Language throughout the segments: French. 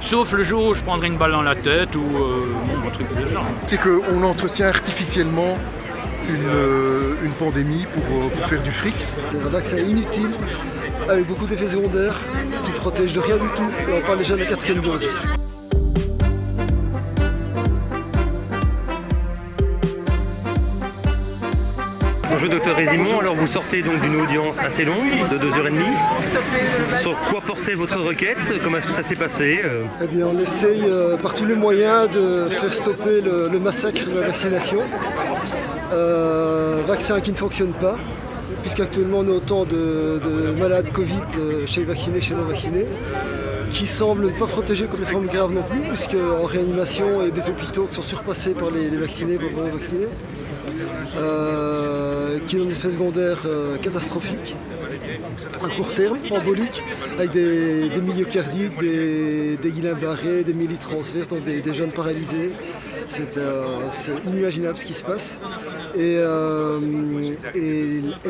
sauf le jour où je prendrai une balle dans la tête ou un truc de ce genre. C'est qu'on entretient artificiellement une pandémie pour faire du fric. C'est un vaccin inutile, avec beaucoup d'effets secondaires, qui protège de rien du tout, et on parle déjà de la 4e dose. Bonjour Dr Résimon, alors vous sortez donc d'une audience assez longue, de 2h30. Sur quoi portait votre requête? Comment est-ce que ça s'est passé? Eh bien, on essaye par tous les moyens de faire stopper le massacre de la vaccination. Vaccin qui ne fonctionne pas, puisqu'actuellement on a autant de malades Covid chez les vaccinés, chez les non-vaccinés, qui semblent ne pas protéger contre les formes graves non plus, puisqu'en réanimation, il y a des hôpitaux qui sont surpassés par les vaccinés, par les non-vaccinés. Qui ont des effets secondaires catastrophiques, à court terme, emboliques, avec des myocardites, des Guillain-Barré, des myélites transverses, donc des jeunes paralysés. C'est inimaginable ce qui se passe. Et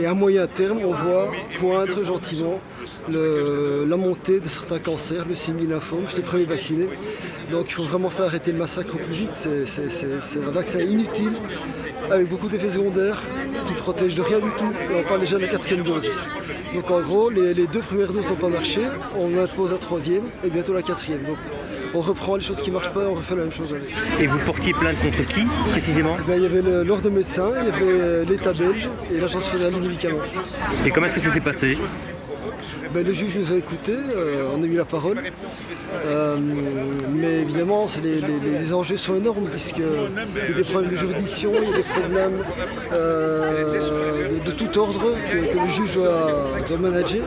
à moyen terme, on voit poindre gentiment la montée de certains cancers, leucémie, lymphome, chez les premiers vaccinés. Donc il faut vraiment faire arrêter le massacre au plus vite. C'est un vaccin inutile, avec beaucoup d'effets secondaires, qui protège de rien du tout, et on parle déjà de la 4e dose. Donc en gros, les 2 premières doses n'ont pas marché, on impose la 3e et bientôt la 4e. Donc on reprend les choses qui ne marchent pas et on refait la même chose avec. Et vous portiez plainte contre qui précisément? Il y avait l'ordre de médecins, il y avait l'État belge et l'Agence fédérale du médicament. Et comment est-ce que ça s'est passé? Le juge nous a écoutés, on a eu la parole, mais évidemment les enjeux sont énormes, puisqu'il y a des problèmes de juridiction, il y a des problèmes de tout ordre que le juge doit manager.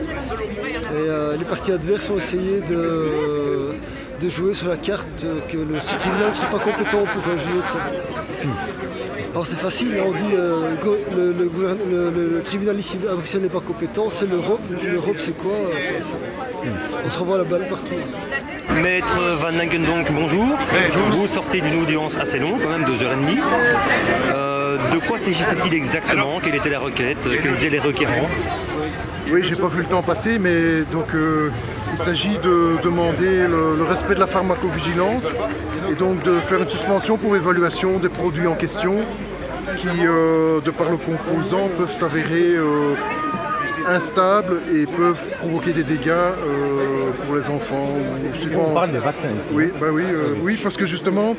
Et les parties adverses ont essayé de jouer sur la carte que ce tribunal ne serait pas compétent pour juger de ça. Alors c'est facile, on dit le tribunal ici à Bruxelles n'est pas compétent, c'est l'Europe. L'Europe c'est quoi? On se renvoie la balle partout. Maître Van Langen, donc bonjour. Vous sortez d'une audience assez longue, quand même 2h30. De quoi s'agissait-il exactement? Quelle était la requête? Quels étaient les requérants? Oui, j'ai pas vu le temps passer, mais donc il s'agit de demander le respect de la pharmacovigilance et donc de faire une suspension pour évaluation des produits en question qui, de par le composant, peuvent s'avérer instables et peuvent provoquer des dégâts pour les enfants. On parle des vaccins ici. Oui, oui, parce que justement,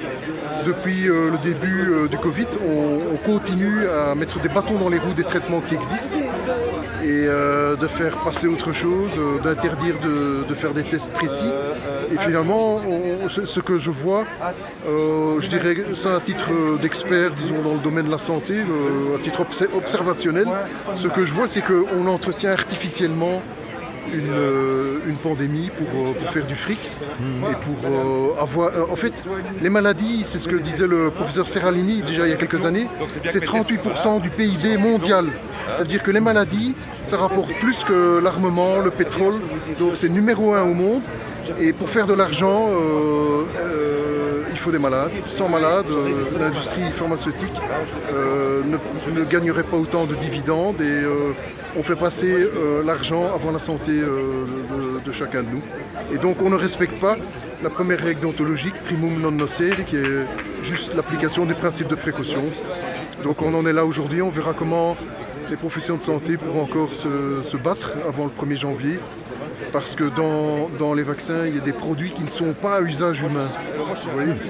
depuis le début du Covid, on continue à mettre des bâtons dans les roues des traitements qui existent et de faire passer autre chose, d'interdire de faire des tests précis. Et finalement, ce que je vois, je dirais ça à titre d'expert, disons, dans le domaine de la santé, à titre observationnel, ce que je vois, c'est qu'on entretient artificiellement une pandémie pour faire du fric et pour avoir... en fait, les maladies, c'est ce que disait le professeur Serralini déjà il y a quelques années, c'est 38% du PIB mondial. Ça veut dire que les maladies, ça rapporte plus que l'armement, le pétrole, donc c'est numéro 1 au monde. Et pour faire de l'argent, il faut des malades. Sans malades, l'industrie pharmaceutique ne gagnerait pas autant de dividendes et on fait passer l'argent avant la santé de chacun de nous. Et donc on ne respecte pas la première règle déontologique, primum non nocere, qui est juste l'application des principes de précaution. Donc on en est là aujourd'hui, on verra comment les professions de santé pourront encore se battre avant le 1er janvier. Parce que dans les vaccins, il y a des produits qui ne sont pas à usage humain.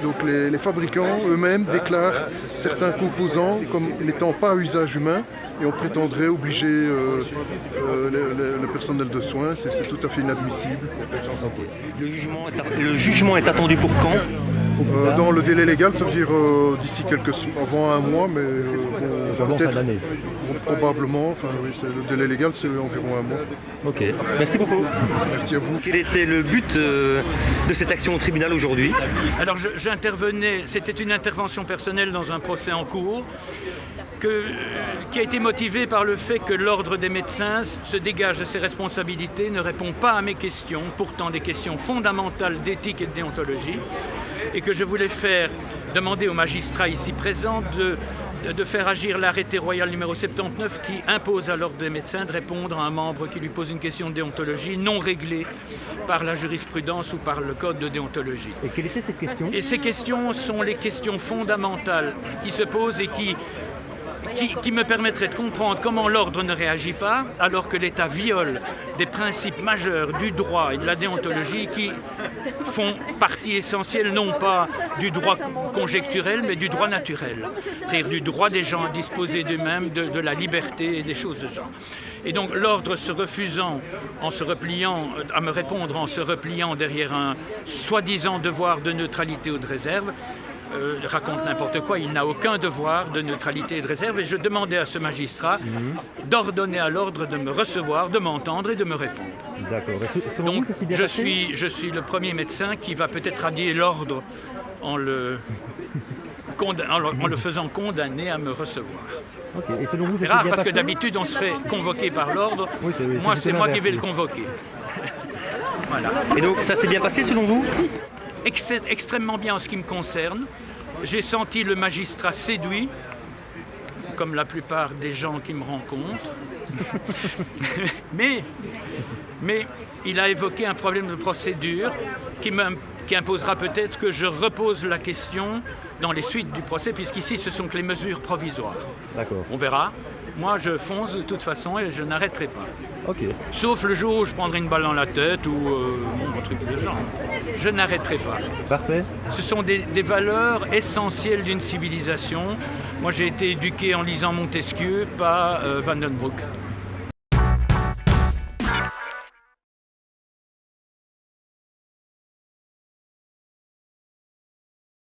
Donc les fabricants eux-mêmes déclarent certains composants comme n'étant pas à usage humain et on prétendrait obliger le personnel de soins. C'est tout à fait inadmissible. Okay. Le jugement est attendu pour quand? Dans le délai légal, ça veut dire d'ici avant un mois, mais peut-être probablement. Enfin, oui, le délai légal, c'est environ un mois. Ok, merci beaucoup. Merci à vous. Quel était le but de cette action au tribunal aujourd'hui? Alors j'intervenais, c'était une intervention personnelle dans un procès en cours qui a été motivé par le fait que l'ordre des médecins se dégage de ses responsabilités, ne répond pas à mes questions, pourtant des questions fondamentales d'éthique et de déontologie, et que je voulais faire demander aux magistrats ici présents de faire agir l'arrêté royal numéro 79 qui impose à l'ordre des médecins de répondre à un membre qui lui pose une question de déontologie non réglée par la jurisprudence ou par le code de déontologie. Et quelle était cette question? Et ces questions sont les questions fondamentales qui se posent et qui me permettraient de comprendre comment l'ordre ne réagit pas alors que l'État viole des principes majeurs du droit et de la déontologie qui font partie essentielle non pas du droit conjecturel mais du droit naturel, c'est-à-dire du droit des gens à disposer d'eux-mêmes, de la liberté et des choses de genre. Et donc l'ordre se refusant, en se repliant, à me répondre en se repliant derrière un soi-disant devoir de neutralité ou de réserve, raconte n'importe quoi, il n'a aucun devoir de neutralité et de réserve et je demandais à ce magistrat d'ordonner à l'ordre de me recevoir, de m'entendre et de me répondre. D'accord. Donc je suis le premier médecin qui va peut-être radier l'ordre en le faisant condamner à me recevoir. Okay. Et selon vous, c'est rare parce que d'habitude on se fait convoquer par l'ordre, moi c'est moi qui vais le convoquer. Voilà. Et donc ça s'est bien passé selon vous? Extrêmement bien en ce qui me concerne. J'ai senti le magistrat séduit, comme la plupart des gens qui me rencontrent. mais il a évoqué un problème de procédure qui imposera peut-être que je repose la question dans les suites du procès, puisqu'ici ce sont que les mesures provisoires. D'accord. On verra. Moi je fonce de toute façon et je n'arrêterai pas. Okay. Sauf le jour où je prendrai une balle dans la tête ou un truc de genre. Je n'arrêterai pas. Parfait. Ce sont des valeurs essentielles d'une civilisation. Moi j'ai été éduqué en lisant Montesquieu, pas Van den Broek.